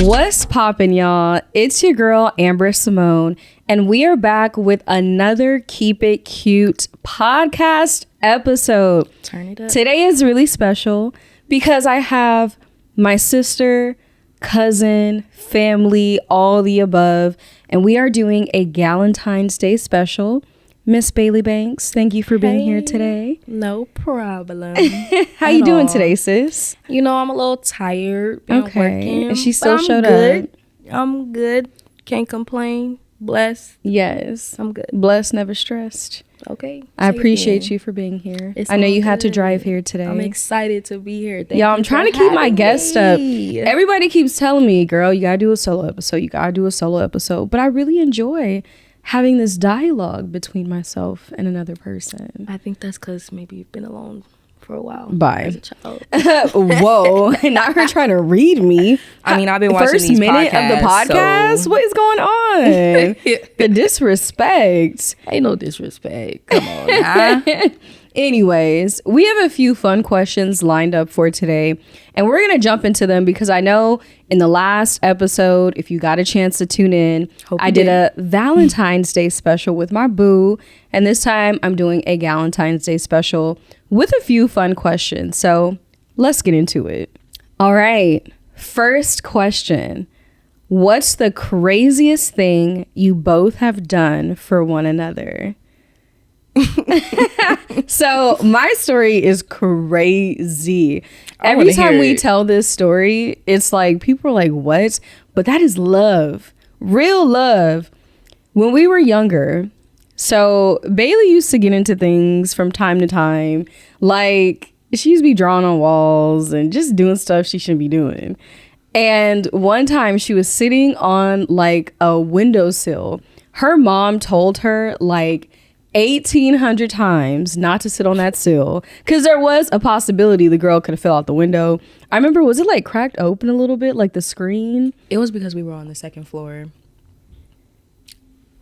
What's poppin', y'all? It's your girl, Amber Symone, and we are back with another Keep It Cute podcast episode. Turn it up. Today is really special because I have my sister, cousin, family, all the above, and we are doing a Galentine's Day special. Miss Bailey Banks, thank you for being here today. No problem. How you doing today, sis? You know, I'm a little tired. Working, and she still showed good. up. I'm good. Can't complain. Blessed. Yes. I'm good. Blessed, never stressed. Okay. I appreciate you for being here. It's I know you all had to good. drive here today. I'm excited to be here. Thank Y'all, you I'm trying to for keep my having guests me. up. Everybody keeps telling me, girl, you gotta do a solo episode. You gotta do a solo episode. But I really enjoy having this dialogue between myself and another person. I think that's because maybe you've been alone for a while. Bye. As a child. Whoa. Not her trying to read me. I mean, I've been watching First these minute of the podcast? so- What is going on? The disrespect. Ain't no disrespect. Come on now. Anyways, we have a few fun questions lined up for today, and we're going to jump into them because I know in the last episode, if you got a chance to tune in, I did a Valentine's Day special with my boo, and this time I'm doing a Galentine's Day special with a few fun questions. So let's get into it. All right. First question. What's the craziest thing you both have done for one another? So my story is crazy. Every time we tell this story, it's like people are like, what? But that is love, real love. When we were younger, so Bailey used to get into things from time to time. Like she used to be drawing on walls and just doing stuff she shouldn't be doing. And one time she was sitting on like a windowsill. Her mom told her like 1,800 times not to sit on that sill because there was a possibility the girl could have fell out the window. I remember, was it like cracked open a little bit, like the screen? It was because we were on the second floor.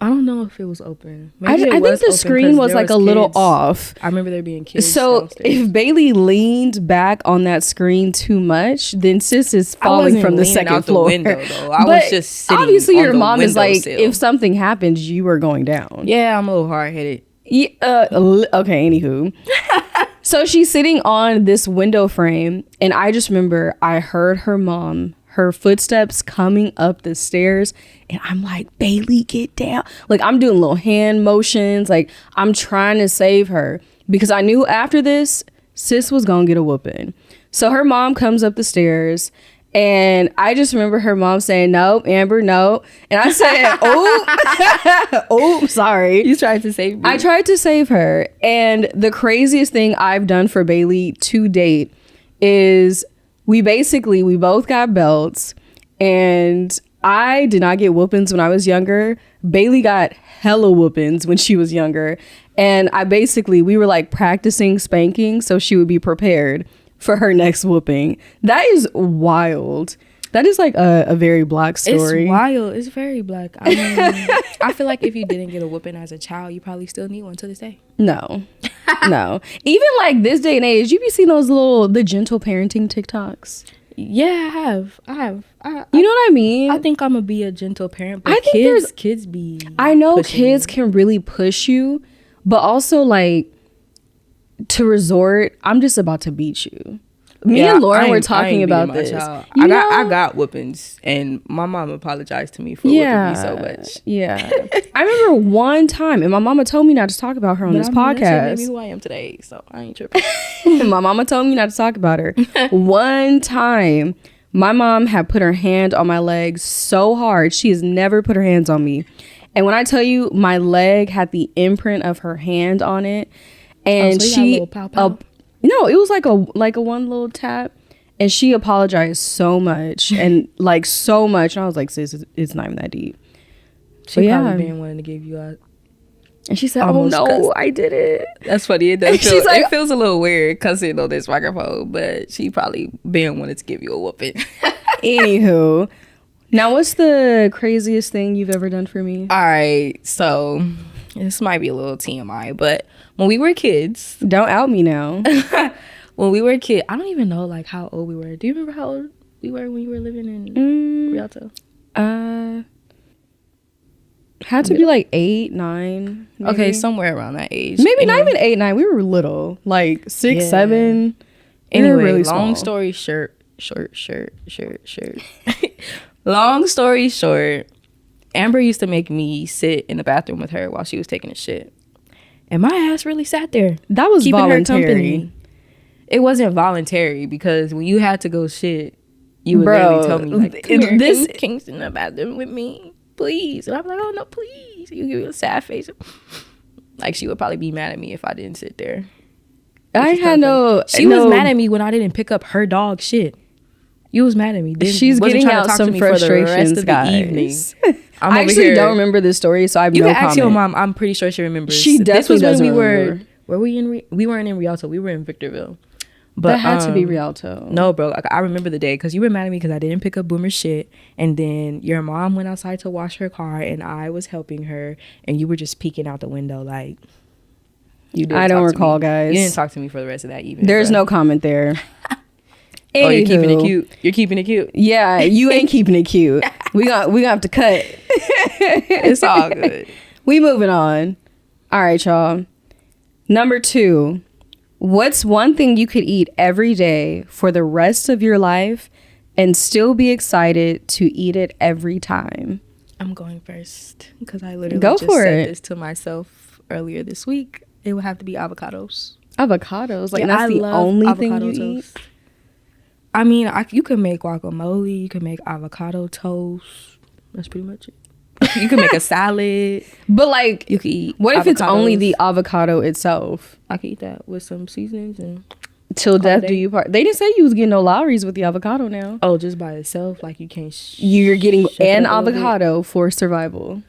I don't know if it was open. I think the screen was like a little off. I remember there being kids. So downstairs. if Bailey leaned back on that screen too much, then sis is falling from the second floor. I was just sitting obviously on your the mom is like, windowsill. if something happens, you are going down. Yeah, I'm a little hard-headed. Yeah, okay, anywho. So she's sitting on this window frame, and I just remember I heard her footsteps coming up the stairs, and I'm like, Bailey, get down. Like I'm doing little hand motions, like I'm trying to save her because I knew after this, sis was gonna get a whooping. So her mom comes up the stairs, and I just remember her mom saying, no, Amber, no. And I said, oh, sorry. You tried to save me. I tried to save her. And the craziest thing I've done for Bailey to date is we both got belts, and I did not get whoopings when I was younger. Bailey got hella whoopings when she was younger. And we were like practicing spanking so she would be prepared for her next whooping. That is wild. That is like a very black story. It's wild. It's very black. I mean, I feel like if you didn't get a whooping as a child, you probably still need one to this day. No. Even like this day and age, you be seeing those the gentle parenting TikToks. Yeah, I have. You know what I mean? I think I'm gonna be a gentle parent, but I think kids be. I know kids can really push you, but also like to resort, I'm just about to beat you. Me and Lauren were talking about this. I got whoopings, and my mom apologized to me for whooping me so much. Yeah, I remember one time, and my mama told me not to talk about her on this podcast. That made me who I am today, so I ain't tripping. My mama told me not to talk about her. One time, my mom had put her hand on my leg so hard. She has never put her hands on me, and when I tell you, my leg had the imprint of her hand on it, and so you got a little pow pow? No, it was like a one little tap, and she apologized so much and like so much, and I was like, sis, it's not even that deep. She probably been wanting to give you a. And she said, "Oh no, I did it." That's funny. It does. It feels a little weird because this microphone, but she probably been wanting to give you a whooping. Anywho, now what's the craziest thing you've ever done for me? All right, so this might be a little TMI, but when we were kids, don't out me now. When we were kids, I don't even know like how old we were. Do you remember how old we were when you were living in Rialto? Had to be like 8, 9. Maybe. Okay, somewhere around that age. Maybe not even 8, 9. We were little, like 6, 7. Anyway, really long small. story short. Long story short, Amber used to make me sit in the bathroom with her while she was taking a shit, and my ass really sat there. That was keeping voluntary. her company. It wasn't voluntary because when you had to go shit, you would literally tell me like, "This can you sit in the bathroom with me, please?" And I'm like, "Oh no, please." You give me a sad face. Like she would probably be mad at me if I didn't sit there. She was mad at me when I didn't pick up her dog shit. You was mad at me. She's getting out some frustrations, guys. I actually don't remember this story, so I have no comment. You can ask your mom. I'm pretty sure she remembers. She definitely doesn't remember. We weren't in Rialto. We were in Victorville. But that had to be Rialto. No, bro. Like, I remember the day because you were mad at me because I didn't pick up Boomer's shit. And then your mom went outside to wash her car and I was helping her. And you were just peeking out the window like... I don't recall, guys. You didn't talk to me for the rest of that evening. There's no comment there. Oh, you're keeping it cute. You're keeping it cute. Yeah, you ain't keeping it cute. We gonna have to cut. It's all good. We moving on. All right, y'all. Number 2. What's one thing you could eat every day for the rest of your life and still be excited to eat it every time? I'm going first because I literally said this to myself earlier this week. It would have to be avocados. Avocados? Like, that's the only thing you eat? I mean, you can make guacamole. You can make avocado toast. That's pretty much it. You can make a salad. But, like, you can eat what if it's only the avocado itself? I can eat that with some seasonings and... Till death do you part. They didn't say you was getting no Lowry's with the avocado now. Oh, just by itself? Like, you can't... You're getting an avocado for survival.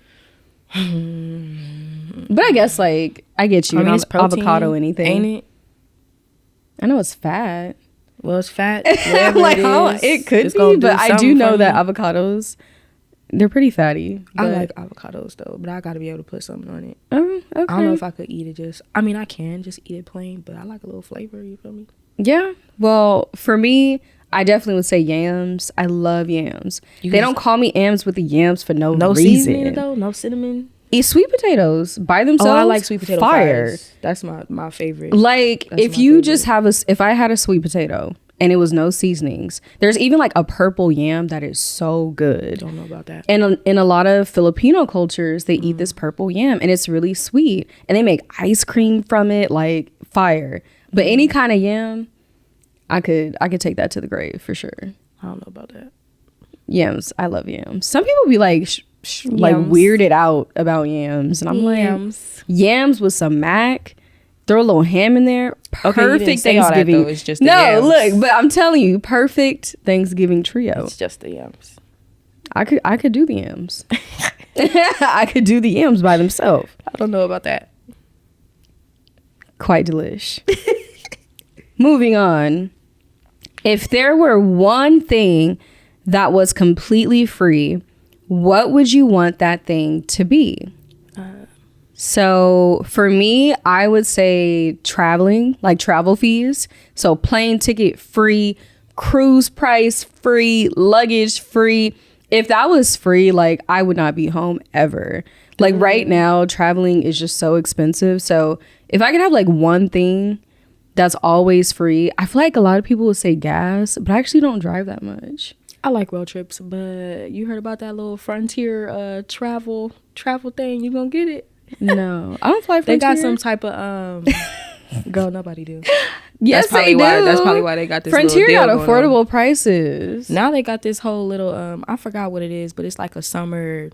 But I guess, like, I get you. I mean, it's protein, avocado anything. Ain't it? I know it's fat. Well, it's fat. Like, it could be, but I do know that avocados, they're pretty fatty. I like avocados, though, but I got to be able to put something on it. Okay. I don't know if I could eat it just... I mean, I can just eat it plain, but I like a little flavor, you feel me? Yeah. Well, for me... I definitely would say yams. I love yams. They don't call me yams with the yams for no reason. No seasoning, though? No cinnamon? Eat sweet potatoes by themselves. Oh, I like sweet potato fries. That's my favorite. Like, if you just have if I had a sweet potato and it was no seasonings, there's even like a purple yam that is so good. Don't know about that. And in a lot of Filipino cultures, they eat this purple yam and it's really sweet. And they make ice cream from it, like fire. But any kind of yam... I could take that to the grave for sure. I don't know about that. Yams. I love yams. Some people be like like weirded out about yams. And I'm like, yams with some mac. Throw a little ham in there. Perfect Thanksgiving. That, it's just the yams. Look, but I'm telling you, perfect Thanksgiving trio. It's just the yams. I could do the yams. I could do the yams by themselves. I don't know about that. Quite delish. Moving on. If there were one thing that was completely free, what would you want that thing to be? So for me, I would say traveling, like travel fees. So plane ticket free, cruise price free, luggage free. If that was free, like I would not be home ever. Like right now, traveling is just so expensive. So if I could have like one thing that's always free. I feel like a lot of people would say gas, but I actually don't drive that much. I like road trips, but you heard about that little Frontier travel thing? You gonna get it? No, I don't fly Frontier. They got some type of girl, nobody do. Yes, they do. That's probably why they got this Frontier little deal got affordable prices. Now they got this whole little I forgot what it is, but it's like a summer.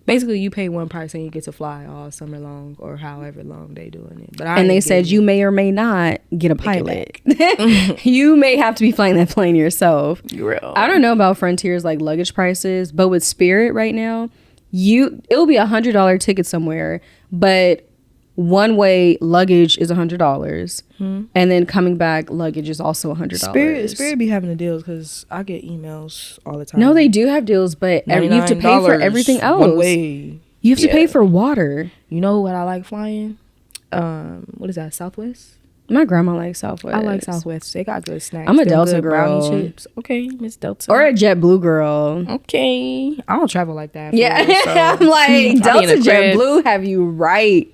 Basically, you pay one price and you get to fly all summer long or however long they doing it. But they said you may or may not get a pilot. You may have to be flying that plane yourself. Real. I don't know about Frontier's like luggage prices, but with Spirit right now, it'll be $100 ticket somewhere, but one way luggage is $100, and then coming back luggage is also $100. Spirit be having the deals because I get emails all the time. No, they do have deals, but you have to pay for everything else. One way. You have to pay for water. You know what I like flying? What is that? Southwest. My grandma likes Southwest. I like Southwest. They got good snacks. I'm a Delta girl. Brownie chips. Okay, Miss Delta. Or a JetBlue girl. Okay. I don't travel like that. Yeah. Real, so I'm like, Delta, JetBlue, have you right.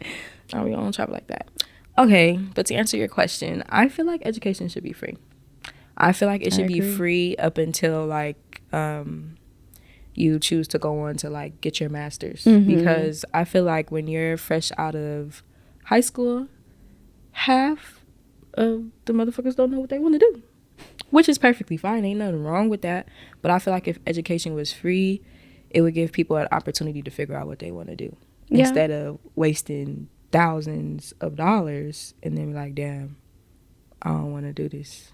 I don't travel like that. Okay, but to answer your question, I feel like education should be free. I feel like it should be free up until like you choose to go on to like get your master's. Because I feel like when you're fresh out of high school, half of the motherfuckers don't know what they want to do, which is perfectly fine. Ain't nothing wrong with that. But I feel like if education was free, it would give people an opportunity to figure out what they want to do instead of wasting thousands of dollars and then be like, damn, I don't want to do this.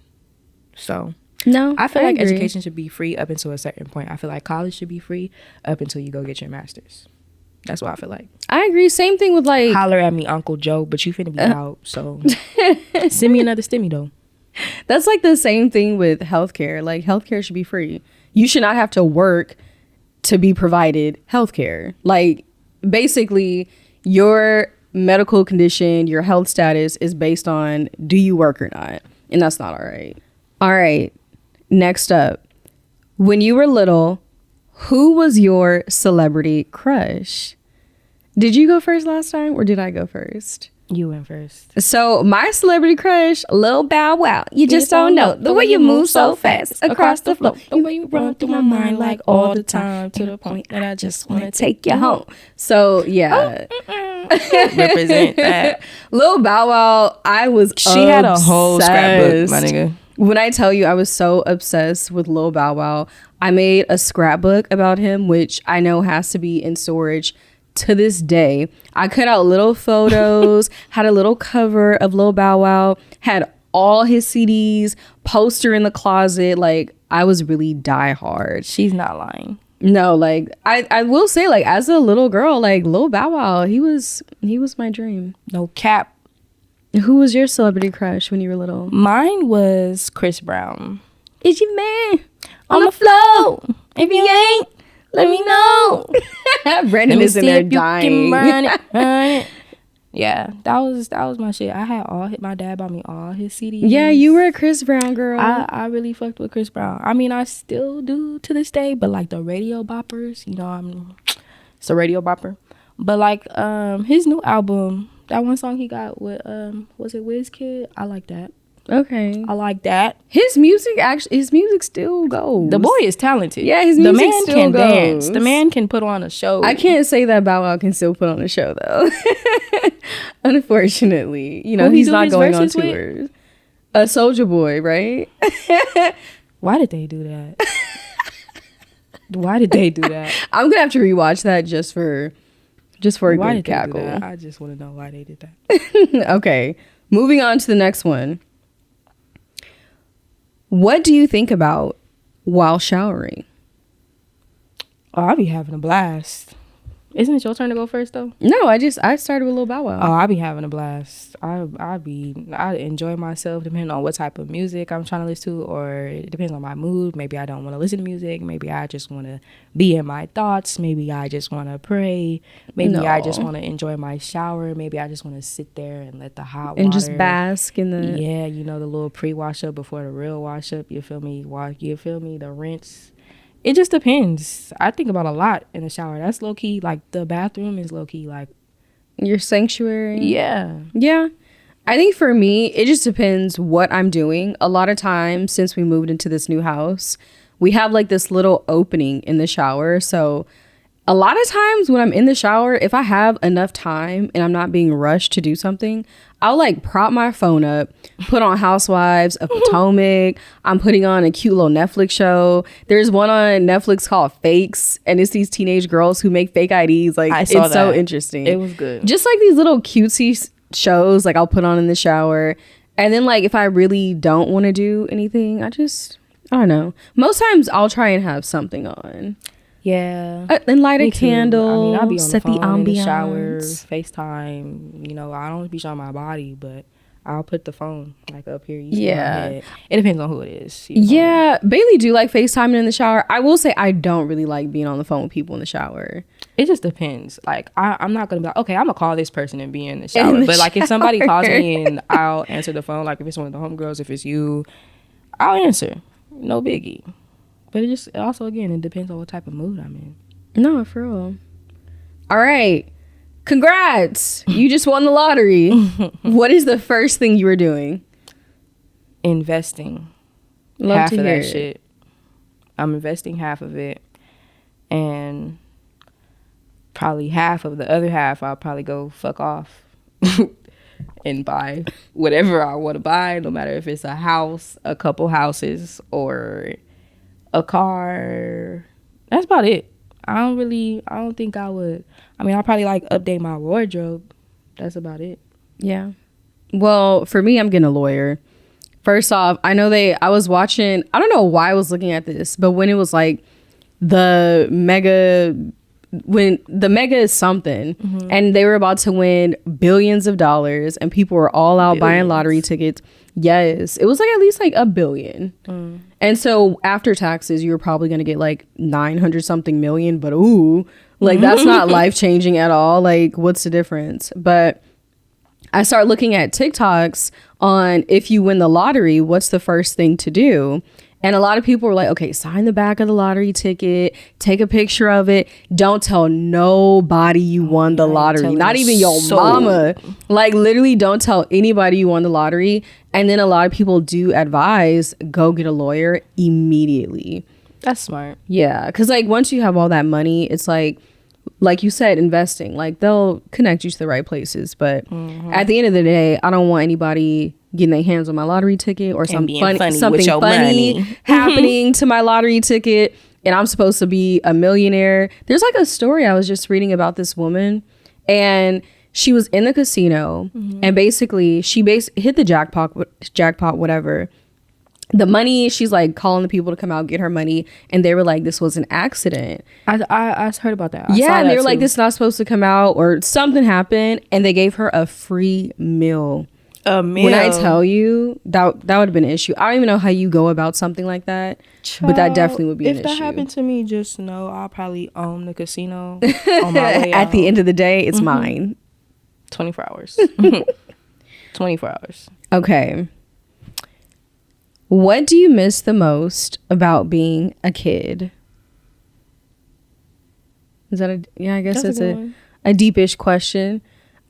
So no, I feel like education should be free up until a certain point. I feel like college should be free up until you go get your master's. That's what I feel like. I agree. Same thing with like... Holler at me, Uncle Joe, but you finna be out, so... Send me another stimmy, though. That's like the same thing with healthcare. Like, healthcare should be free. You should not have to work to be provided healthcare. Like, basically, your medical condition, your health status is based on do you work or not. And that's not all right. All right. Next up. When you were little... who was your celebrity crush? Did you go first last time or did I go first? You went first. So my celebrity crush, Lil Bow Wow. You just don't know the way you move so fast across the floor. The way you run through my mind like all the time to the point that I just want to take you home. So yeah. Represent that. Lil Bow Wow, I was She had a whole scrapbook, my nigga. When I tell you I was so obsessed with Lil Bow Wow, I made a scrapbook about him, which I know has to be in storage to this day. I cut out little photos, had a little cover of Lil Bow Wow, had all his CDs, poster in the closet. Like, I was really diehard. She's not lying. No, like, I will say, like, as a little girl, like, Lil Bow Wow, he was my dream. No cap. Who was your celebrity crush when you were little? Mine was Chris Brown. Is your man on the floor? If you ain't, let me know. Brandon is in there dying. Run it. Yeah, that was my shit. I had my dad bought me all his CDs. Yeah, you were a Chris Brown girl. I really fucked with Chris Brown. I mean, I still do to this day, but like the radio boppers, you know, it's a radio bopper. But like his new album, that one song he got with was it WizKid? I like that. Okay. I like that. His music still goes. The boy is talented. Yeah, his music still goes. Dance. The man can put on a show. I can't say that Bow Wow can still put on a show though. Unfortunately, you know, he's not going on tours. A Soulja Boy, right? Why did they do that? Why did they do that? I'm gonna have to rewatch that just for a good cackle. I just want to know why they did that. Okay, moving on to the next one. What do you think about while showering? Oh, I'll be having a blast. Isn't it your turn to go first though? No, I started with Lil Bow Wow. Oh, I'll be having a blast. I enjoy myself depending on what type of music I'm trying to listen to, or it depends on my mood. Maybe I don't want to listen to music. Maybe I just want to be in my thoughts. Maybe I just want to pray. Maybe I just want to enjoy my shower. Maybe I just want to sit there and let the hot water and just bask in the the little pre-wash up before the real wash up. You feel me? The rinse. It just depends. I think about a lot in the shower. That's low key. Like the bathroom is low key like your sanctuary. Yeah. Yeah. I think for me, it just depends what I'm doing. A lot of times since we moved into this new house, we have like this little opening in the shower. So a lot of times when I'm in the shower, if I have enough time and I'm not being rushed to do something, I'll like prop my phone up, put on Housewives of Potomac. I'm putting on a cute little Netflix show. There's one on Netflix called Fakes, and it's these teenage girls who make fake IDs. Like, it's so interesting. It was good. Just like these little cutesy shows, like I'll put on in the shower. And then like if I really don't want to do anything, I don't know. Most times I'll try and have something on. Yeah. And light a candle. I mean, I'll be on set the phone, the ambiance. in the shower, FaceTime. You know, I don't be showing my body, but I'll put the phone like up here. Yeah. It depends on who it is. Yeah. Bailey do like FaceTiming in the shower. I will say I don't really like being on the phone with people in the shower. It just depends. Like, I'm not gonna be like, okay, I'm gonna call this person and be in the shower. But like, if somebody calls me and I'll answer the phone, like if it's one of the homegirls, if it's you, I'll answer. No biggie. But it also, again, it depends on what type of mood I'm in. No, for real. All right. Congrats. You just won the lottery. What is the first thing you were doing? Investing. Love half to of hear that it. shit. I'm investing half of it. And probably half of the other half, I'll probably go fuck off and buy whatever I want to buy, no matter if it's a house, a couple houses, or a car. That's about it. I don't think I would. I mean, I'll probably like update my wardrobe. That's about it. Yeah. Well, for me, I'm getting a lawyer. First off, I was watching, I don't know why I was looking at this, but when it was like the mega is something, and they were about to win billions of dollars, and people were all out buying lottery tickets. Yes, it was like at least like $1 billion. And so after taxes, you were probably going to get like 900 something million, but ooh, like that's not life changing at all. Like, what's the difference? But I start looking at TikToks on if you win the lottery, what's the first thing to do? And a lot of people were like, okay, sign the back of the lottery ticket, take a picture of it. Don't tell nobody you won the lottery, not even your mama. Like, literally don't tell anybody you won the lottery. And then a lot of people do advise, go get a lawyer immediately. That's smart. Yeah, because like once you have all that money, it's like you said, investing. Like, they'll connect you to the right places. But at the end of the day, I don't want anybody getting their hands on my lottery ticket or something funny happening to my lottery ticket, and I'm supposed to be a millionaire. There's like a story I was just reading about this woman, and she was in the casino, and basically she hit the jackpot, whatever. The money, she's like calling the people to come out, get her money, and they were like, this was an accident. I heard about that. And they were like, this is not supposed to come out, or something happened, and they gave her a free meal. A meal. When I tell you, that would have been an issue. I don't even know how you go about something like that. Child, but that definitely would be an issue. If that happened to me, just know I'll probably own the casino on my way out. At the end of the day, it's mine. 24 hours. 24 hours. Okay. What do you miss the most about being a kid? Is that I guess that's a deepish question.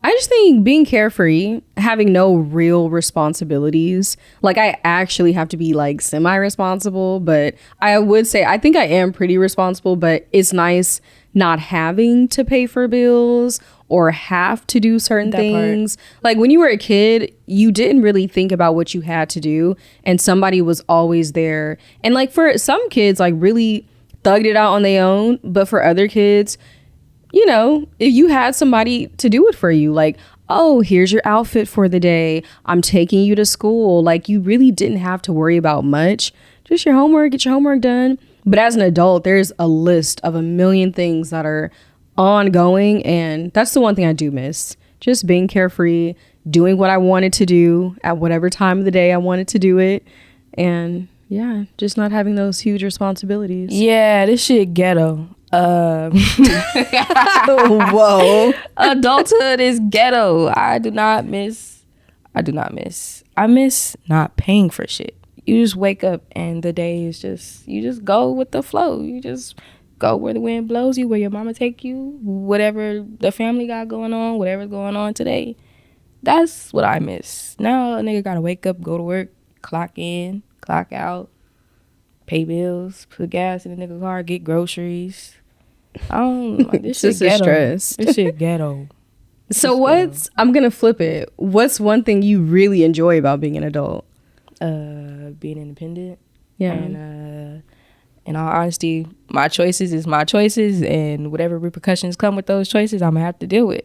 I just think being carefree, having no real responsibilities. Like, I actually have to be like semi-responsible, but I would say I think I am pretty responsible, but it's nice not having to pay for bills or have to do certain things. Like, when you were a kid, you didn't really think about what you had to do, and somebody was always there. And like, for some kids, like, really thugged it out on their own, but for other kids, you know, if you had somebody to do it for you, like, oh, here's your outfit for the day, I'm taking you to school. Like, you really didn't have to worry about much. Just your homework, get your homework done. But as an adult, there's a list of a million things that are ongoing, and that's the one thing I do miss. Just being carefree, doing what I wanted to do at whatever time of the day I wanted to do it, and yeah, just not having those huge responsibilities. Yeah, this shit ghetto. Whoa. Adulthood is ghetto. I miss not paying for shit. You just wake up and the day is you just go with the flow. You just go where the wind blows you, where your mama take you, whatever the family got going on, whatever's going on today. That's what I miss. Now a nigga gotta wake up, go to work, clock in, clock out, pay bills, put gas in the nigga car, get groceries. I don't like this shit ghetto. Stress. This shit ghetto. So I'm gonna flip it. What's one thing you really enjoy about being an adult? Being independent. Yeah. And in all honesty, my choices is my choices, and whatever repercussions come with those choices, I'm gonna have to deal with.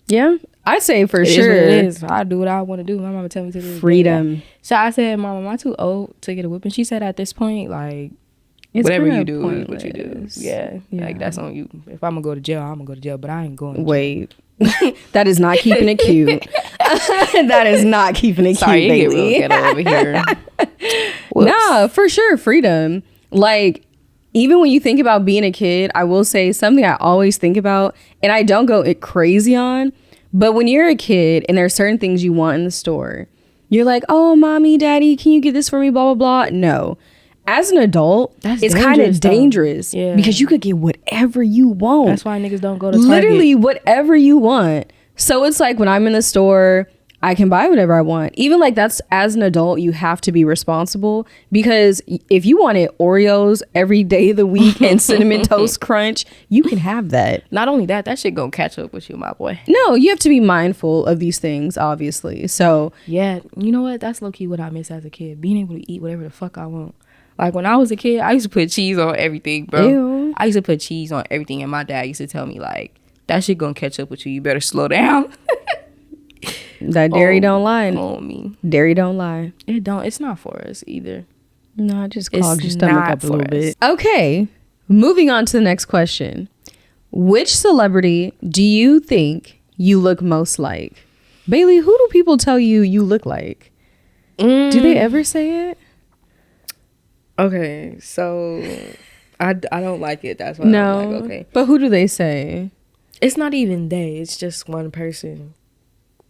Yeah, I'd say for sure. It is. I do what I want to do. My mama tell me to do freedom. So I said, Mama, am I too old to get a whipping? She said, at this point, like, it's whatever you do is what you do. Yeah, like, that's on you. If I'm gonna go to jail, I'm gonna go to jail, but I ain't going to jail. Wait. That is not keeping it cute. That is not keeping it Sorry, cute, baby. Get over here. Nah, for sure, freedom. Like, even when you think about being a kid, I will say something I always think about, and I don't go crazy on, but when you're a kid and there are certain things you want in the store, you're like, oh, mommy, daddy, can you get this for me, blah, blah, blah. No. As an adult, it's kind of dangerous because you could get whatever you want. That's why niggas don't go to Target. Literally whatever you want. So it's like when I'm in the store, I can buy whatever I want. Even like that's, as an adult, you have to be responsible, because if you wanted Oreos every day of the week and Cinnamon Toast Crunch, you can have that. Not only that, that shit gonna catch up with you, my boy. No, you have to be mindful of these things, obviously. So yeah, you know what? That's low-key what I miss as a kid. Being able to eat whatever the fuck I want. Like, when I was a kid, I used to put cheese on everything, bro. Ew. I used to put cheese on everything, and my dad used to tell me, like, that shit gonna catch up with you. You better slow down. That dairy don't lie. Me. Dairy don't lie. It don't. It's not for us either. No, it just clogs your stomach up a little bit. Okay, moving on to the next question. Which celebrity do you think you look most like? Bailey, who do people tell you look like? Do they ever say it? Okay, so I don't like it. That's why I'm like, okay. But who do they say? It's not even they. It's just one person.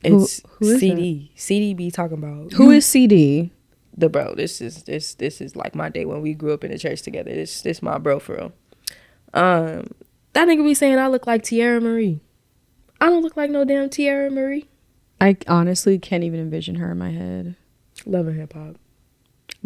It's who CD. It? CD be talking about. Who is CD? The bro. This is like my day when we grew up in the church together. This my bro for real. That nigga be saying I look like Tierra Marie. I don't look like no damn Tierra Marie. I honestly can't even envision her in my head. Love and hip hop.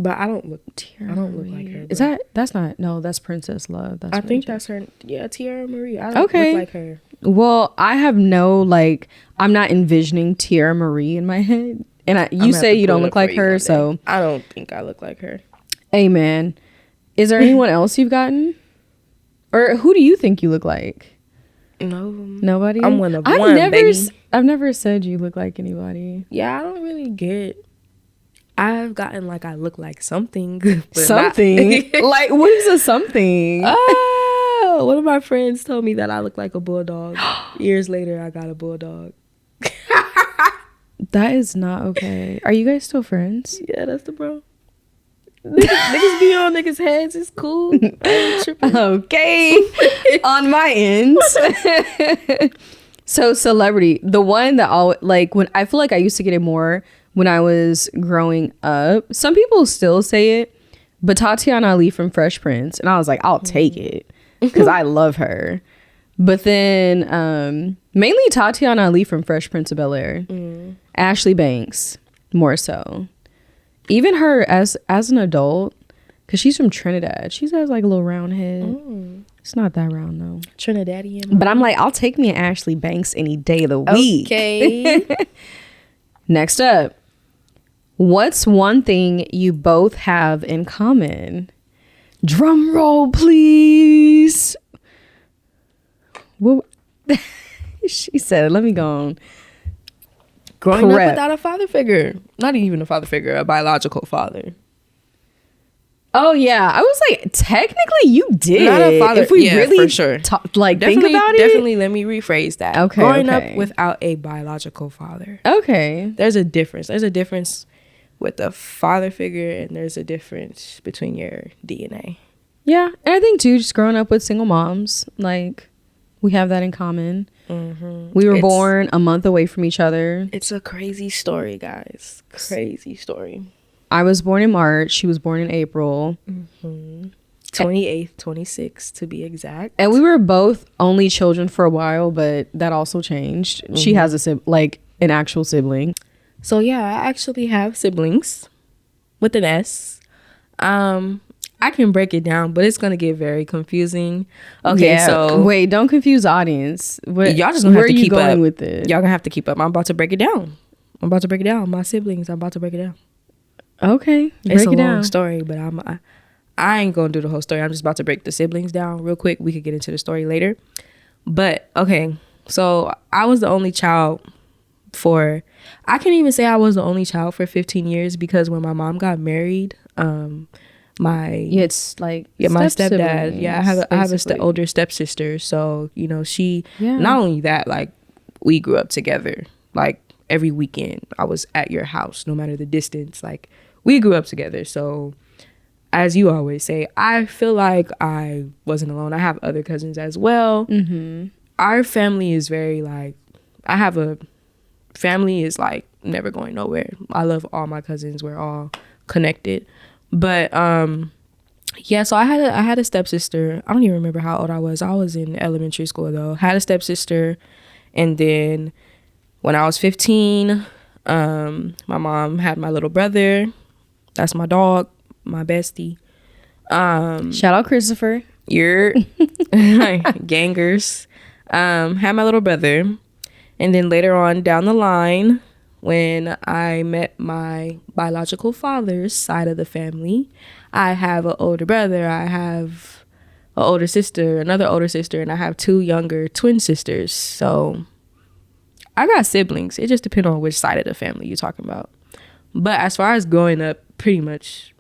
But I don't look like her. Bro. Is that's Princess Love. I think that's her. Yeah, Tierra Marie. I don't look like her. Well, I have I'm not envisioning Tierra Marie in my head. And you say you don't look like her, so I don't think I look like her. Amen. Is there anyone else you've gotten? Or who do you think you look like? No. Nobody? I'm one of one, baby. I've never said you look like anybody. Yeah, I don't really get... I've gotten like I look like something. But something? Like, what is a something? One of my friends told me that I look like a bulldog. Years later, I got a bulldog. That is not okay. Are you guys still friends? Yeah, that's the bro. Niggas be on niggas' heads. It's cool. I ain't tripping. Okay. On my end. So celebrity, the one that when I feel like I used to get it more when I was growing up. Some people still say it, but Tatiana Ali from Fresh Prince, and I was like, I'll take it because I love her. But then mainly Tatiana Ali from Fresh Prince of Bel-Air, Ashley Banks more so. Even her as an adult, because she's from Trinidad, she has like a little round head. It's not that round though. Trinidadian. But I'm like, I'll take me an Ashley Banks any day of the week. Okay. Next up, what's one thing you both have in common? Drum roll, please. Well, she said, let me go on. Growing up without a father figure. Not even a father figure, a biological father. Oh, yeah. I was like, technically, you did. Not a father. If we really for sure. think about it. Definitely, let me rephrase that. Okay. Growing up without a biological father. Okay. There's a difference. There's a difference with a father figure, and there's a difference between your DNA. Yeah. And I think, too, just growing up with single moms, like, we have that in common. Mm-hmm. We were born a month away from each other. It's a crazy story, guys. Crazy story. I was born in March. She was born in April. 28th, 26th to be exact. And we were both only children for a while, but that also changed. She has an actual sibling. So yeah, I actually have siblings with an S. I can break it down, but it's gonna get very confusing. Okay, yeah. So wait, don't confuse the audience. Y'all just gonna have to keep up with it. Y'all gonna have to keep up. I'm about to break it down. My siblings. I'm about to break it down. Okay, it's a long story, but I ain't gonna do the whole story. I'm just about to break the siblings down real quick. We could get into the story later. But okay, so I was the only child I can't even say I was the only child for 15 years because when my mom got married, my stepdad, I have a older stepsister, so she not only that, like, we grew up together, like every weekend I was at your house no matter the distance, like we grew up together. So as you always say, I feel like I wasn't alone. I have other cousins as well. Mm-hmm. Our family is very like, I have a family is like never going nowhere. I love all my cousins. We're all connected. But yeah, so I had a stepsister. I don't even remember how old I was. I was in elementary school though. Had a stepsister, and then when I was 15, my mom had my little brother. That's my dog, my bestie. Shout out Christopher. You're gangers. Had my little brother, and then later on down the line, when I met my biological father's side of the family, I have an older brother, I have an older sister, another older sister, and I have 2 younger twin sisters. So I got siblings. It just depends on which side of the family you're talking about. But as far as growing up, pretty much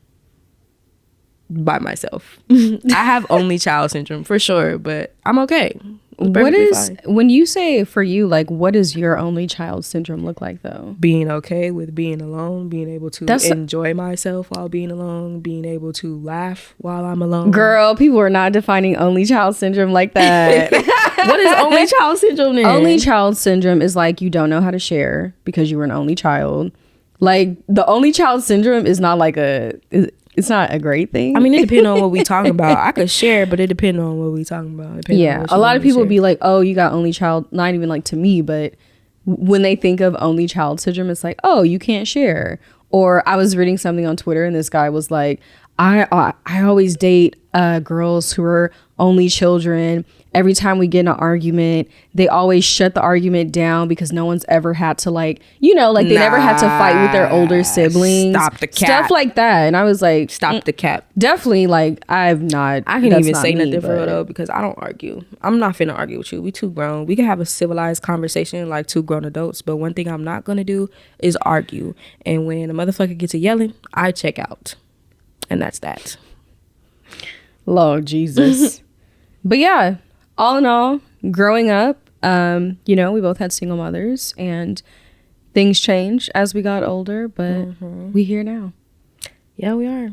by myself. I have only child syndrome for sure, but I'm okay. What is, when you say for you, like, what does your only child syndrome look like though? Being okay with being alone, being able to enjoy myself while being alone, being able to laugh while I'm alone. Girl, people are not defining only child syndrome like that. What is only child syndrome then? Only child syndrome is like you don't know how to share because you were an only child. Like, the only child syndrome is not like it's not a great thing. I mean, it depends on what we talking about. I could share, but it depends on what we talking about. Yeah, a lot of people be like, oh, you got only child, not even like to me, but when they think of only child syndrome, it's like, oh, you can't share. Or I was reading something on Twitter and this guy was like, I always date girls who are only children. Every time we get in an argument, they always shut the argument down because no one's ever had to, like, you know, like, they never had to fight with their older siblings. Stop the cap. Stuff like that. And I was like, stop the cap. Definitely, like, I can't even say nothing for real though, because I don't argue. I'm not finna argue with you. We too grown. We can have a civilized conversation like 2 grown adults, but one thing I'm not gonna do is argue. And when a motherfucker gets to yelling, I check out. And that's that. Lord Jesus. But yeah, all in all, growing up, you know, we both had single mothers and things changed as we got older, but we here now. Yeah, we are.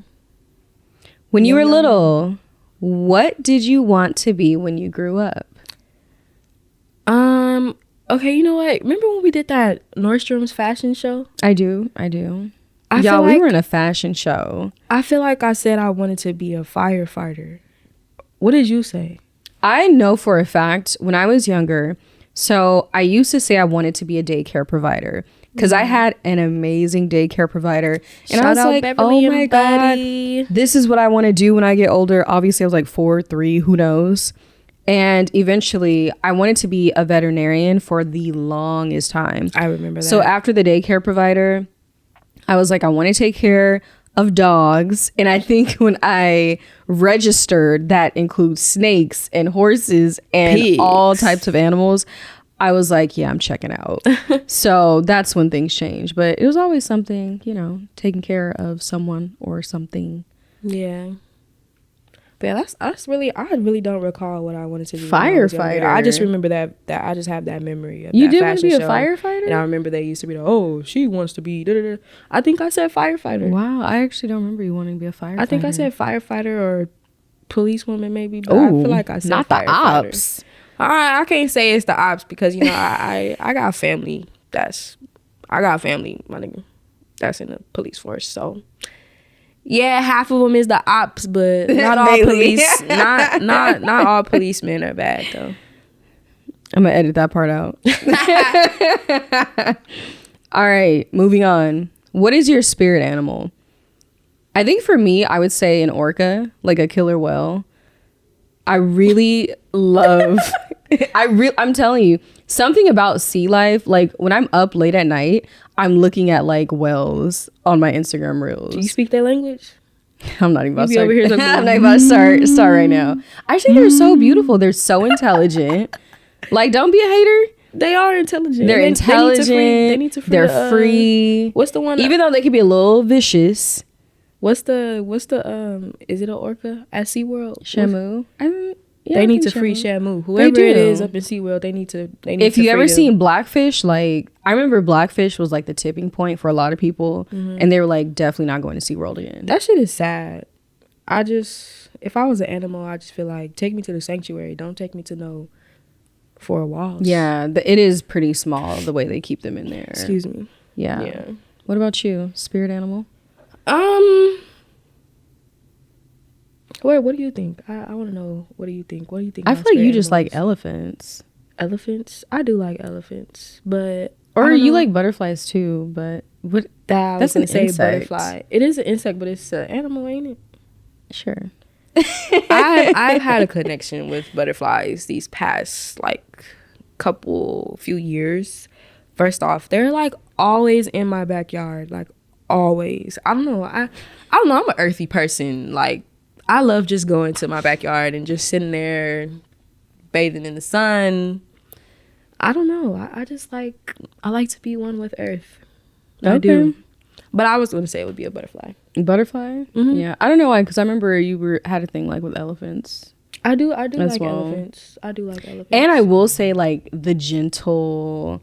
When you were little, what did you want to be when you grew up? Okay, you know what? Remember when we did that Nordstrom's fashion show? I do. Y'all, we were in a fashion show. I feel like I said I wanted to be a firefighter. What did you say? I know for a fact when I was younger, so I used to say I wanted to be a daycare provider because I had an amazing daycare provider. And I was like, Beverly, oh my God, this is what I want to do when I get older. Obviously, I was like 4, 3, who knows? And eventually, I wanted to be a veterinarian for the longest time. I remember that. So after the daycare provider, I was like, I want to take care of dogs. And I think when I registered, that includes snakes and horses and pigs, all types of animals, I was like, yeah, I'm checking out. So that's when things changed. But it was always something, you know, taking care of someone or something. Yeah. But yeah, that's really, I really don't recall what I wanted to do. Firefighter. I just remember that I just have that memory of you that did want to be a show. Firefighter? And I remember they used to be like, oh, she wants to be da-da-da. I think I said firefighter. Wow, I actually don't remember you wanting to be a firefighter. I think I said firefighter or policewoman maybe, but I feel like I said not firefighter. The ops. I can't say it's the ops because, you know, I got family my nigga, that's in the police force, so yeah, half of them is the ops, but not all police. not all policemen are bad though. I'm gonna edit that part out. All right, moving on. What is your spirit animal? I think for me, I would say an orca, like a killer whale. I really love. I'm telling you, something about sea life. Like when I'm up late at night, I'm looking at like whales on my Instagram reels. Do you speak their language? I'm not even about to start. I'm not about to start right now. Actually, they're so beautiful. They're so intelligent. Like, don't be a hater. They are intelligent. They're intelligent. They need to free. They're free. What's the one? Even though they could be a little vicious. What's the is it an orca at SeaWorld? Shamu. Yeah, they need to free Shamu. Whoever it is up in SeaWorld, they need to if you ever seen Blackfish, like I remember Blackfish was like the tipping point for a lot of people, and they were like definitely not going to SeaWorld again. That shit is sad. if I was an animal, I just feel like take me to the sanctuary. Don't take me to no 4 walls. Yeah, it is pretty small the way they keep them in there. Excuse me. Yeah. What about you? Spirit animal? What do you think? I want to know. What do you think? What do you think? I feel like you just like elephants. Elephants? I do like elephants, but or you like butterflies too. But what? That's an insect. Butterfly. It is an insect, but it's an animal, ain't it? Sure. I've had a connection with butterflies these past like few years. First off, they're like always in my backyard, like always. I don't know. I don't know. I'm an earthy person. Like I love just going to my backyard and just sitting there bathing in the sun. I don't know. I just like to be one with earth. I do. But I was going to say it would be a butterfly. Butterfly? Mm-hmm. Yeah. I don't know why, because I remember you had a thing like with elephants. I do like elephants. I do like elephants. And I will say like the gentle,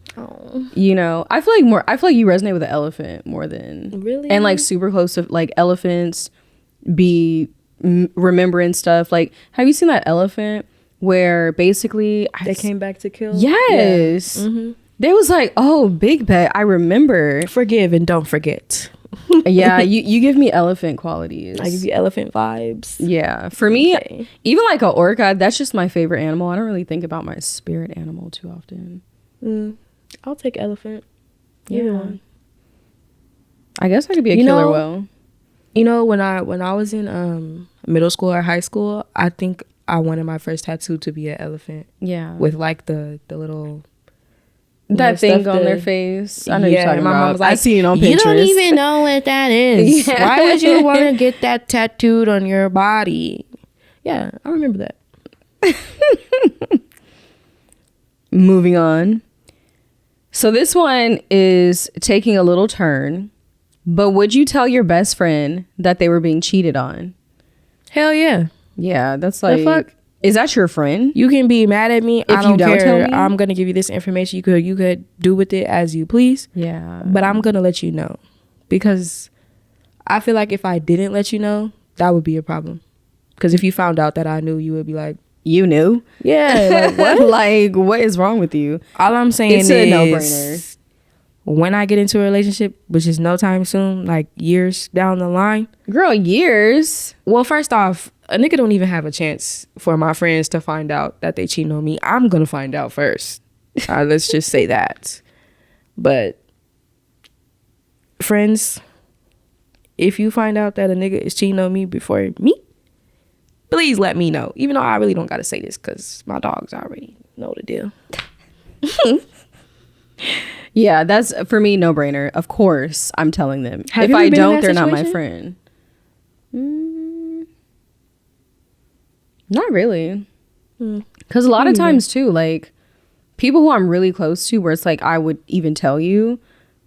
you know, I feel like you resonate with the elephant more than really, and like super close to like elephants be remembering stuff. Like, have you seen that elephant where basically they came back to kill? Yes. Yeah. Mm-hmm. They was like, oh, big bet. I remember. Forgive and don't forget. Yeah, you give me elephant qualities. I give you elephant vibes. Yeah. For me, even like an orca, that's just my favorite animal. I don't really think about my spirit animal too often. I'll take elephant. Yeah. I guess I could be a killer whale. You know, when I was in middle school or high school, I think I wanted my first tattoo to be an elephant. Yeah. With like the little... that thing on their face. I know you're talking about. Mom was like, I see it on Pinterest. You don't even know what that is. Yeah. Why would you want to get that tattooed on your body? Yeah, I remember that. Moving on. So this one is taking a little turn. But would you tell your best friend that they were being cheated on? Hell yeah. Yeah, that's like... The fuck? Is that your friend? You can be mad at me. I don't care. Tell me? I'm gonna give you this information. You could do with it as you please. Yeah. But I'm gonna let you know, because I feel like if I didn't let you know, that would be a problem. Because if you found out that I knew, you would be like, you knew? Yeah. Like, what? Like, what is wrong with you? All I'm saying is a no-brainer. When I get into a relationship, which is no time soon, like years down the line. Girl, years? Well, first off, a nigga don't even have a chance for my friends to find out that they cheating on me. I'm gonna find out first. Let's just say that. But friends, if you find out that a nigga is cheating on me before me, please let me know. Even though I really don't gotta say this, because my dogs already know the deal. Yeah, that's for me no brainer. Of course, I'm telling them. If I don't, they're not my friend. Not really. Because a lot of times too, like people who I'm really close to, where it's like I would even tell you,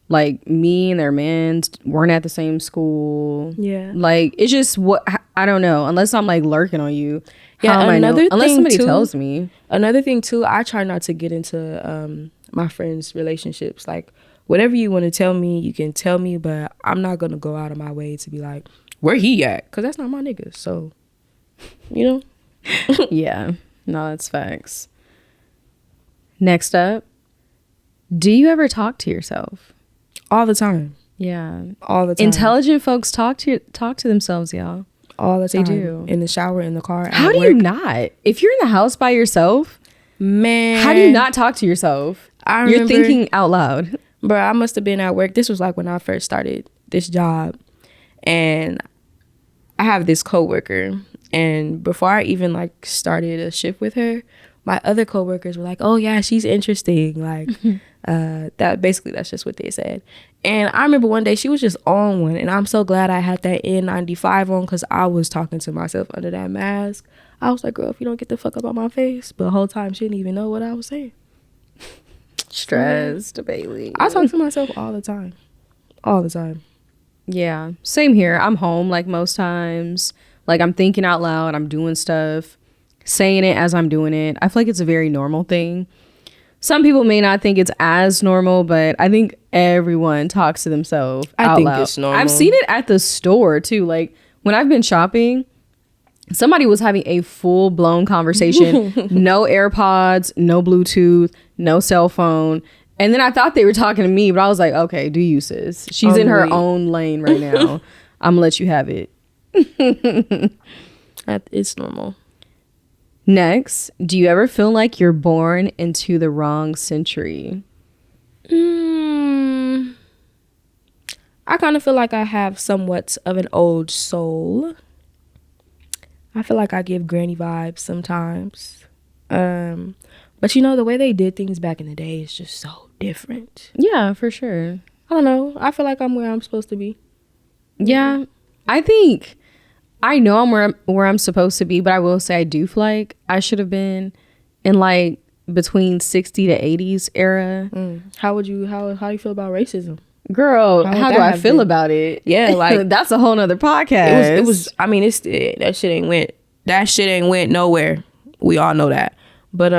like me and their man weren't at the same school. Yeah, like it's just what I don't know. Unless I'm like lurking on you. Yeah, unless somebody tells me. Another thing too, I try not to get into my friends' relationships. Like whatever you want to tell me, you can tell me, but I'm not gonna go out of my way to be like, where he at? Because that's not my nigga. So, you know. Yeah, no, that's facts. Next up, do you ever talk to yourself? All the time. Yeah, all the time. Intelligent folks talk to themselves, y'all. All the time. They do. In the shower, in the car. How do you not? If you're in the house by yourself, man, how do you not talk to yourself? You're thinking out loud. Bro, I must have been at work. This was like when I first started this job, and I have this coworker. And before I even like started a shift with her, my other coworkers were like, "Oh yeah, she's interesting." Like that's just what they said. And I remember one day she was just on one, and I'm so glad I had that N95 on, because I was talking to myself under that mask. I was like, "Girl, if you don't get the fuck up on my face," but the whole time she didn't even know what I was saying. Stressed, Bailey. I talk to myself all the time. All the time. Yeah, same here. I'm home like most times. Like I'm thinking out loud, I'm doing stuff, saying it as I'm doing it. I feel like it's a very normal thing. Some people may not think it's as normal, but I think everyone talks to themselves out loud. I think it's normal. I've seen it at the store too. Like when I've been shopping, somebody was having a full-blown conversation. No AirPods, no Bluetooth, no cell phone. And then I thought they were talking to me, but I was like, okay, do you, sis? She's in her own lane right now. I'm gonna let you have it. It's normal. Next, do you ever feel like you're born into the wrong century? I kind of feel like I have somewhat of an old soul. I feel like I give granny vibes sometimes. But you know, the way they did things back in the day is just so different. Yeah, for sure. I don't know. I feel like I'm where I'm supposed to be. Yeah, I think I know I'm where I'm supposed to be, but I will say I do feel like I should have been in like between 60 to 80s era. How do you feel about racism? Girl, how do I feel about it? Yeah, like that's a whole nother podcast. It was I mean, that shit ain't went nowhere. We all know that. But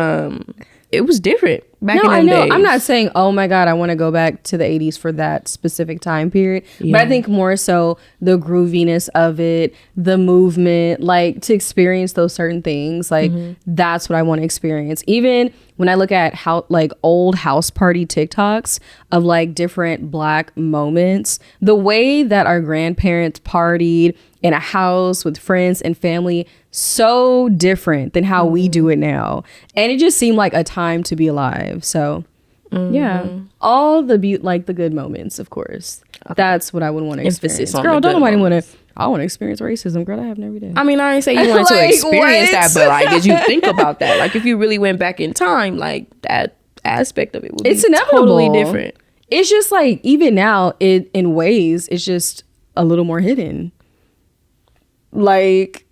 it was different back in them days. I'm not saying, oh my God, I want to go back to the 80s for that specific time period. Yeah. But I think more so the grooviness of it, the movement, like to experience those certain things. Like that's what I want to experience. Even when I look at how like old house party TikToks of like different Black moments, the way that our grandparents partied in a house with friends and family, so different than how we do it now. And it just seemed like a time to be alive. So yeah, all the like the good moments, of course. Okay. That's what I would want to experience. Girl, don't nobody want to. I want to experience racism. Girl, that happen every day. I mean, I ain't say you wanted to experience that, but like, did you think about that? Like, if you really went back in time, like that aspect of it would be totally different. It's just like even now, in ways, it's just a little more hidden. Like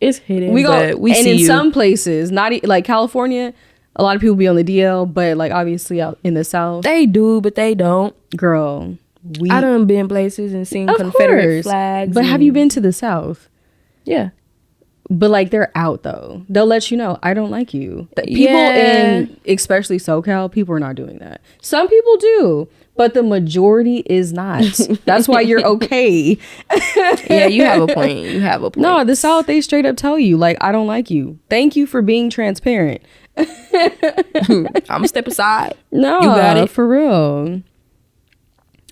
it's hidden. Some places, not like California, a lot of people be on the DL, but like obviously out in the South, they do, but they don't. Girl, I done been places and seen Confederate flags. But have you been to the South? Yeah. But like they're out though. They'll let you know, I don't like you. People in especially SoCal, people are not doing that. Some people do, but the majority is not. That's why you're okay. Yeah, you have a point. No, the South, they straight up tell you, like, I don't like you. Thank you for being transparent. I'm gonna step aside. No, you got it. For real.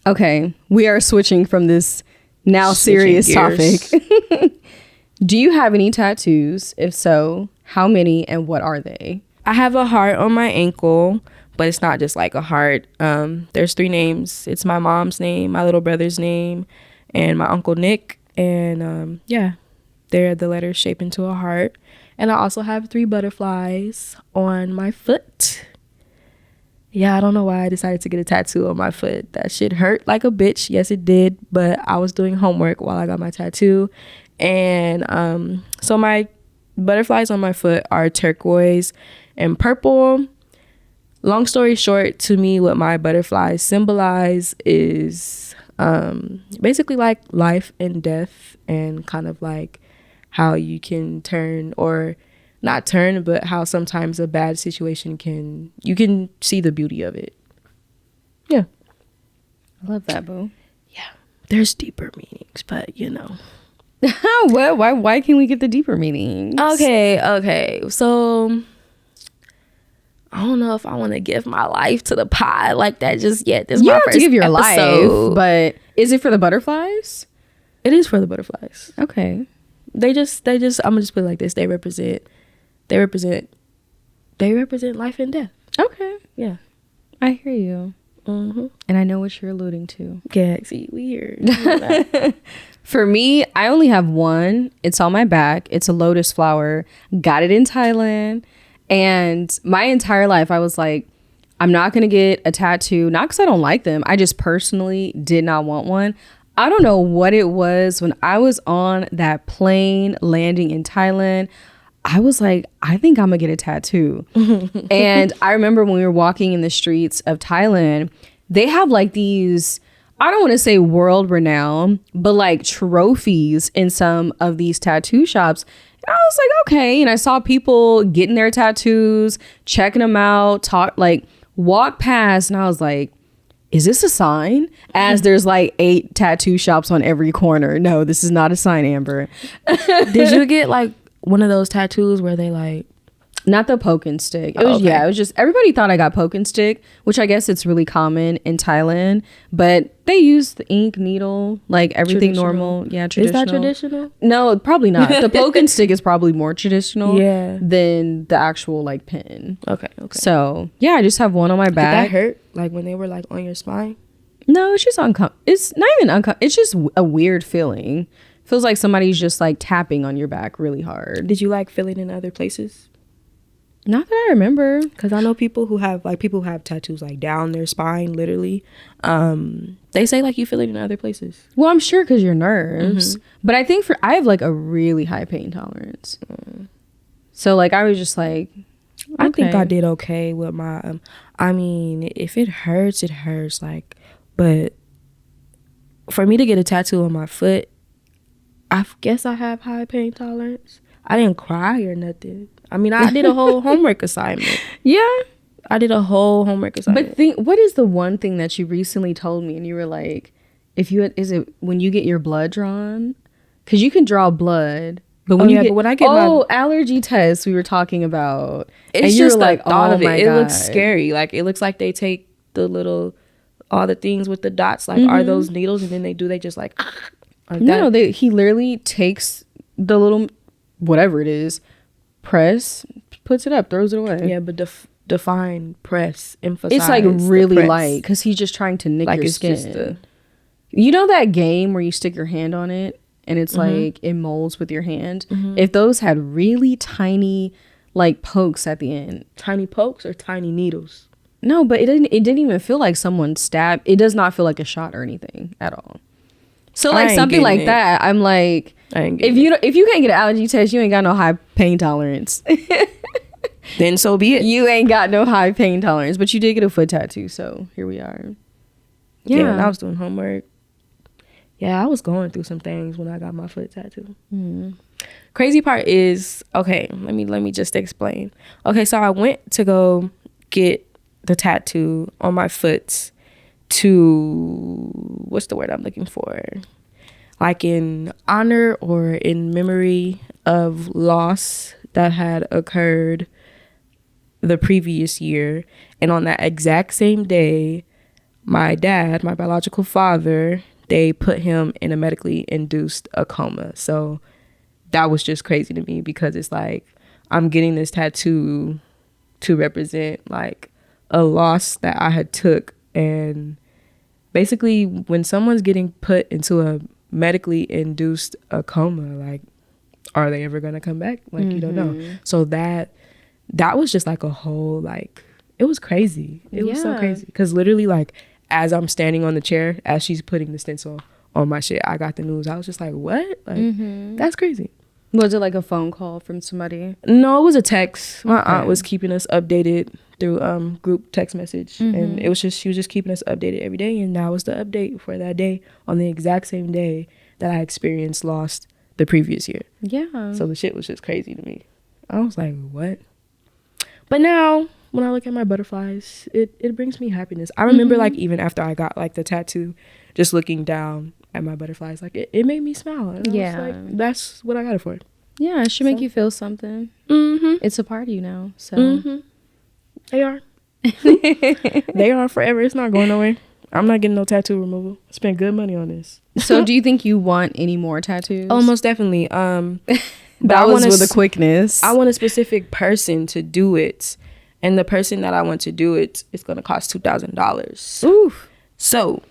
Okay, we are switching from this now serious topic. Do you have any tattoos? If so, how many and what are they? I have a heart on my ankle, but it's not just like a heart. There's 3 names. It's my mom's name, my little brother's name, and my uncle Nick. And they're the letters shaped into a heart. And I also have 3 butterflies on my foot. Yeah, I don't know why I decided to get a tattoo on my foot. That shit hurt like a bitch. Yes, it did. But I was doing homework while I got my tattoo. And so my butterflies on my foot are turquoise and purple. Long story short, to me, what my butterflies symbolize is basically like life and death, and kind of like how you can turn, or not turn, but how sometimes a bad situation you can see the beauty of it. Yeah. I love that, boo. Yeah. There's deeper meanings, but you know. What? Why can't we get the deeper meanings? Okay. So I don't know if I want to give my life to the pie like that just yet. This is my first give your episode. Life, but is it for the butterflies? It is for the butterflies. Okay. They just I'm gonna just put it like this. They represent life and death. Okay. Yeah. I hear you. Mm-hmm. And I know what you're alluding to. Yeah, see, weird. For me, I only have one. It's on my back. It's a lotus flower. Got it in Thailand. And my entire life, I was like, I'm not going to get a tattoo. Not because I don't like them. I just personally did not want one. I don't know what it was. When I was on that plane landing in Thailand, I was like, I think I'm gonna get a tattoo. And I remember when we were walking in the streets of Thailand, they have like these, I don't want to say world renowned, but like trophies in some of these tattoo shops. And I was like, okay. And I saw people getting their tattoos, checking them out, walk past. And I was like, is this a sign? As there's like 8 tattoo shops on every corner. No, this is not a sign, Amber. Did you get like one of those tattoos where they like, not the poke and stick. It was it was just, everybody thought I got poke and stick, which I guess it's really common in Thailand, but they use the ink, needle, like everything normal. Yeah, traditional. Is that traditional? No, probably not. The poke and stick is probably more traditional than the actual like pin. Okay. So yeah, I just have one on my back. Did that hurt? Like when they were like on your spine? No, it's just it's not even uncomfortable. It's just a weird feeling. Feels like somebody's just like tapping on your back really hard. Did you like feel it in other places? Not that I remember, because I know people who have tattoos like down their spine, literally. They say like you feel it in other places. Well, I'm sure because your nerves, but I think I have like a really high pain tolerance. So like I was just like, I think I did okay with my. I mean, if it hurts, it hurts. Like, but for me to get a tattoo on my foot, I guess I have high pain tolerance. I didn't cry or nothing. I mean, I did a whole homework assignment. Yeah. I did a whole homework assignment. But what is the one thing that you recently told me and you were like, is it when you get your blood drawn? Because you can draw blood. But when when I get my allergy test we were talking about. It's just like, thought of it. It looks scary. Like it looks like they take all the things with the dots. Like are those needles? And then they just like no, he literally takes the little, whatever it is, press, puts it up, throws it away. Yeah, but define press, emphasize. It's like really light because he's just trying to nick your skin. You know that game where you stick your hand on it and it's like it molds with your hand? If those had really tiny like pokes at the end. Tiny pokes or tiny needles? No, but it didn't even feel like someone stabbed. It does not feel like a shot or anything at all. So like something like that, I'm like, if you can't get an allergy test, you ain't got no high pain tolerance. Then so be it. You ain't got no high pain tolerance, but you did get a foot tattoo, so here we are. Yeah, and I was doing homework. Yeah, I was going through some things when I got my foot tattoo. Crazy part is, okay, let me just explain. Okay, so I went to go get the tattoo on my foot to, what's the word I'm looking for? Like in honor or in memory of loss that had occurred the previous year. And on that exact same day, my dad, my biological father, they put him in a medically induced a coma. So that was just crazy to me because it's like I'm getting this tattoo to represent like a loss that I had took. And basically when someone's getting put into a medically induced a coma, like, are they ever gonna come back? Like, you don't know. So that was just like a whole, like, it was crazy. It was so crazy because literally like as I'm standing on the chair, as she's putting the stencil on my shit, I got the news. I was just like, what? Like, that's crazy. Was it like a phone call from somebody? No, it was a text. My aunt was keeping us updated through group text message. And it was just, she was just keeping us updated every day. And that was the update for that day on the exact same day that I experienced lost the previous year. Yeah. So the shit was just crazy to me. I was like, what? But now when I look at my butterflies, it brings me happiness. I remember like even after I got like the tattoo, just looking down at my butterflies, like it made me smile. And I was like, that's what I got it for. Yeah, it should make you feel something. It's a part of you now. So they are. They are forever. It's not going nowhere. I'm not getting no tattoo removal. I spent good money on this. So do you think you want any more tattoos? Oh, most definitely. But that was with a quickness. I want a specific person to do it. And the person that I want to do it is going to cost $2,000. Oof. So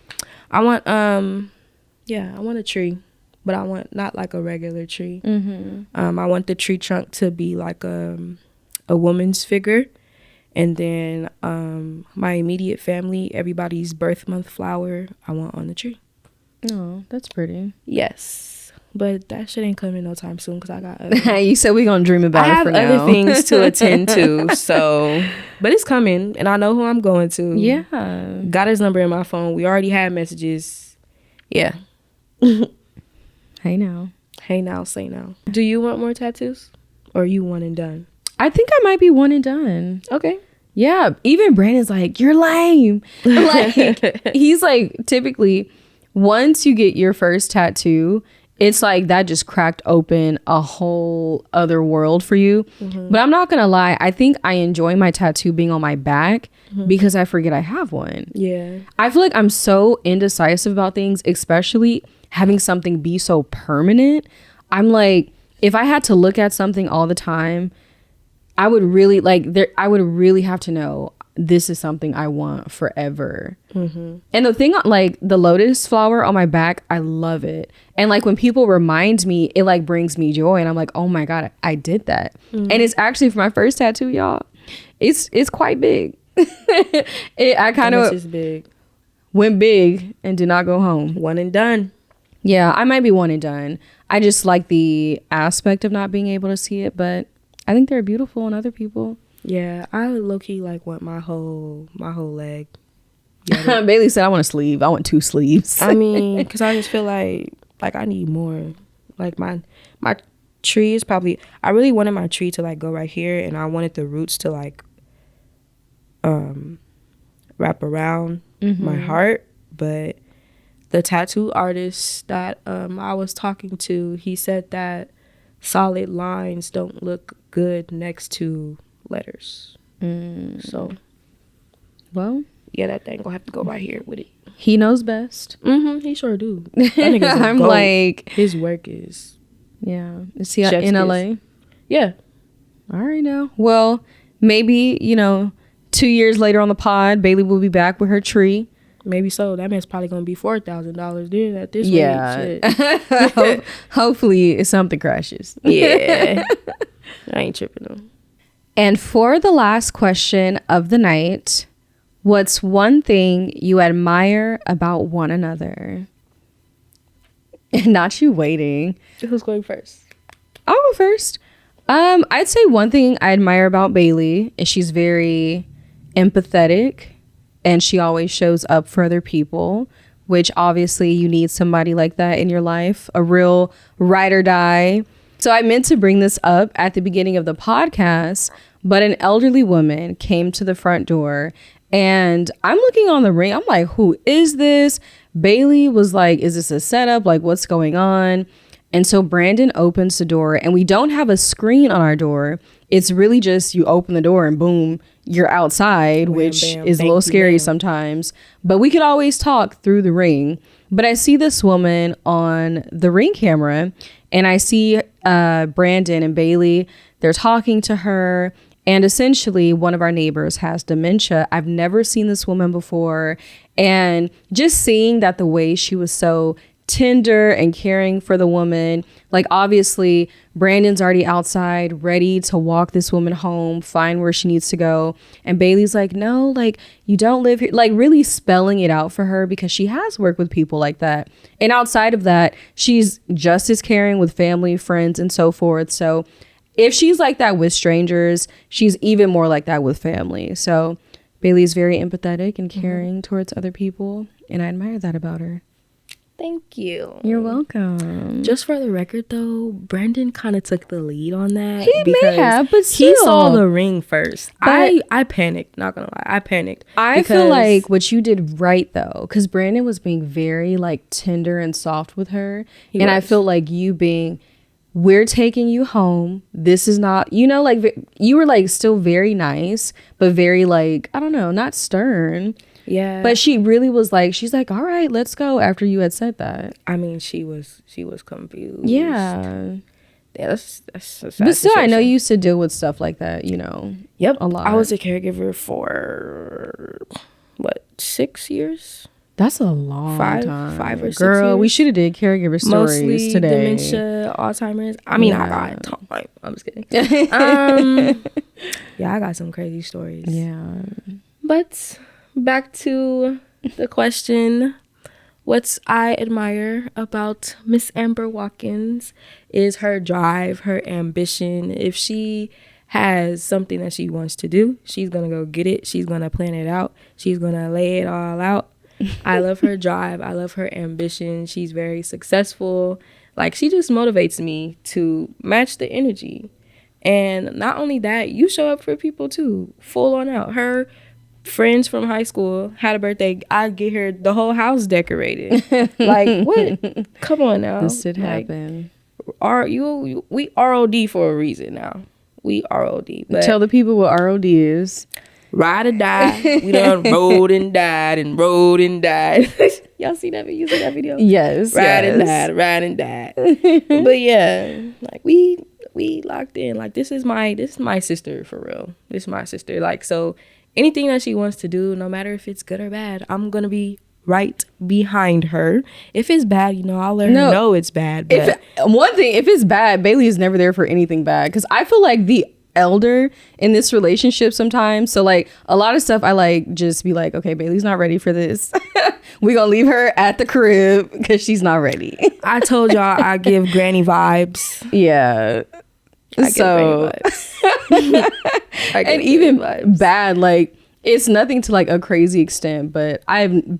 I want, I want a tree, but I want not like a regular tree. I want the tree trunk to be like a woman's figure. And then my immediate family, everybody's birth month flower, I want on the tree. Oh, that's pretty. Yes. But that shit ain't coming no time soon because I got you said we gonna dream about it for now. I have other things to attend to, so, but it's coming and I know who I'm going to. Yeah. Got his number in my phone. We already had messages. Yeah. Hey now, say now. Do you want more tattoos or are you one and done? I think I might be one and done. Okay. Yeah, even Brandon's like, you're lame. Like, he's like, typically, once you get your first tattoo, it's like that just cracked open a whole other world for you. But I'm not gonna lie, I think I enjoy my tattoo being on my back because I forget I have one. Yeah. I feel like I'm so indecisive about things, especially having something be so permanent. I'm like, if I had to look at something all the time, I would really I would really have to know this is something I want forever. And the thing, like the lotus flower on my back, I love it. And like when people remind me, it like brings me joy. And I'm like, oh my God, I did that. And it's actually for my first tattoo, y'all. It's quite big. I kind of went big and did not go home. One and done. Yeah, I might be one and done. I just like the aspect of not being able to see it, but I think they're beautiful on other people. Yeah, I low-key like want my whole leg. Bailey said I want a sleeve. I want 2 sleeves. I mean, because I just feel like I need more. Like my tree is probably, I really wanted my tree to like go right here, and I wanted the roots to like wrap around my heart. But the tattoo artist that I was talking to, he said that solid lines don't look good next to letters. So, well, yeah, that thing gonna have to go right here with it. He knows best. He sure do. That nigga's a I'm goat. like, his work is, yeah. Is he in LA? Yeah. All right now. Well, maybe 2 years later on the pod, Bailey will be back with her tree. Maybe so. That man's probably gonna be $4,000 then at this rate. Shit. Hopefully something crashes. Yeah. I ain't tripping though. And for the last question of the night, what's one thing you admire about one another? Not you waiting. Who's going first? I'll go first. I'd say one thing I admire about Bailey is she's very empathetic and she always shows up for other people, which obviously you need somebody like that in your life, a real ride or die. So I meant to bring this up at the beginning of the podcast, but an elderly woman came to the front door and I'm looking on the ring. I'm like, who is this? Bailey was like, is this a setup? Like, what's going on? And so Brandon opens the door and we don't have a screen on our door. It's really just you open the door and boom, you're outside, which is a little scary sometimes. But we could always talk through the ring. But I see this woman on the ring camera and I see Brandon and Bailey. They're talking to her. And essentially, one of our neighbors has dementia. I've never seen this woman before. And just seeing that the way she was so tender and caring for the woman, like obviously Brandon's already outside ready to walk this woman home, find where she needs to go, and Bailey's like, no, like you don't live here, like really spelling it out for her because she has worked with people like that. And outside of that, she's just as caring with family, friends, and so forth. So if she's like that with strangers, she's even more like that with family. So Bailey's very empathetic and caring towards other people, and I admire that about her. Thank you. You're welcome. Just for the record, though, Brandon kind of took the lead on that. He may have, but still. He saw the ring first. I panicked. Not gonna lie, I panicked. I feel like what you did right though, because Brandon was being very like tender and soft with her, and I feel like you being, we're taking you home. This is not, like you were like still very nice, but very like, I don't know, not stern. Yeah. But she really was like, she's like, all right, let's go, after you had said that. I mean, she was confused. Yeah. Yeah, that's but still, I know you used to deal with stuff like that, Yep. A lot. I was a caregiver for, 6 years? That's a long time. 5 or 6 Girl, years. we should have did caregiver stories mostly today. Dementia, Alzheimer's. I mean, I got time. I'm just kidding. Yeah, I got some crazy stories. Yeah. But back to the question, what I admire about Miss Amber Watkins is her drive, her ambition. If she has something that she wants to do, she's gonna go get it. She's gonna plan it out. She's gonna lay it all out. I love her drive. I love her ambition. She's very successful. Like, she just motivates me to match the energy. And not only that, you show up for people too, full on out. Her friends from high school had a birthday. I get her the whole house decorated. Like, what? Come on now. This did happen. We ROD for a reason now. We ROD. But tell the people what ROD is. Ride or die. We done rode and died and rode and died. Y'all see that? You see that video? Yes. Ride and died. But yeah, like we locked in. Like this is my sister for real. This is my sister. Like, so anything that she wants to do, no matter if it's good or bad, I'm gonna be right behind her. If it's bad, I'll let her know it's bad. But if it's bad, Bailey is never there for anything bad, because I feel like the elder in this relationship sometimes. So like a lot of stuff I like just be like, okay, Bailey's not ready for this. We gonna leave her at the crib because she's not ready. I told y'all I give granny vibes. Yeah. So and even vibes. Bad, like it's nothing to like a crazy extent, but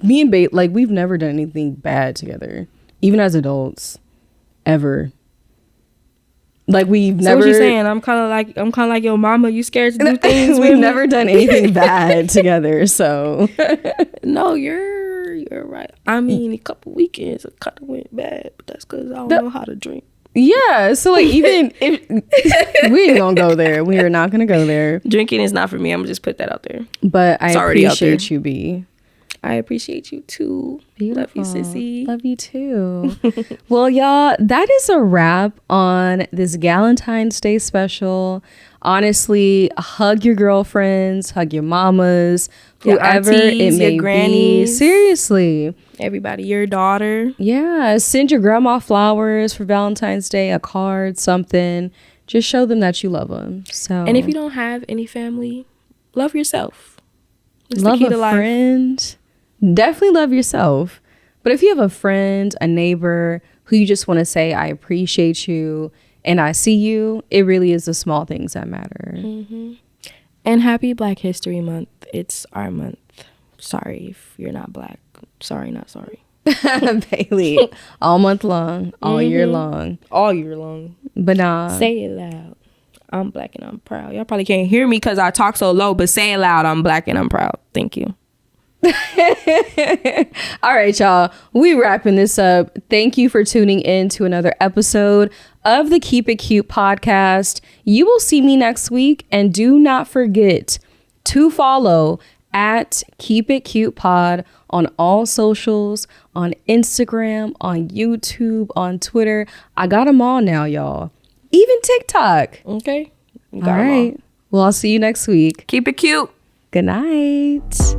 me and Bailey, like we've never done anything bad together, even as adults, ever. Like we've never. What you saying? I'm kind of like your mama. You scared to do things. We've never done anything bad together. So no, you're right. I mean, a couple weekends it kind of went bad, but that's because I don't know how to drink. Yeah, so like even if we ain't gonna go there, we are not gonna go there. Drinking is not for me. I'm gonna just put that out there. But I appreciate you, B. I appreciate you too. Beautiful. Love you, sissy. Love you too. Well, y'all, that is a wrap on this Galentine's Day special. Honestly, hug your girlfriends, hug your mamas, whoever your aunties, it may your grannies. be. Seriously. Everybody, your daughter. Yeah, send your grandma flowers for Valentine's Day, a card, something. Just show them that you love them. So, and if you don't have any family, love yourself. It's love the key to life. Friend. Definitely love yourself. But if you have a friend, a neighbor who you just want to say, I appreciate you and I see you, it really is the small things that matter. Mm-hmm. And happy Black History Month. It's our month. Sorry if you're not Black. Sorry, not sorry. Bailey, all month long, all year long. All year long. But nah. Say it loud. I'm Black and I'm proud. Y'all probably can't hear me because I talk so low, but say it loud. I'm Black and I'm proud. Thank you. All right, y'all, we wrapping this up. Thank you for tuning in to another episode of the Keep It Cute podcast. You will see me next week, and do not forget to follow at Keep It Cute Pod on all socials, on Instagram, on YouTube, on Twitter. I got them all now, y'all. Even TikTok. Okay. All right. Well, I'll see you next week. Keep it cute. Good night.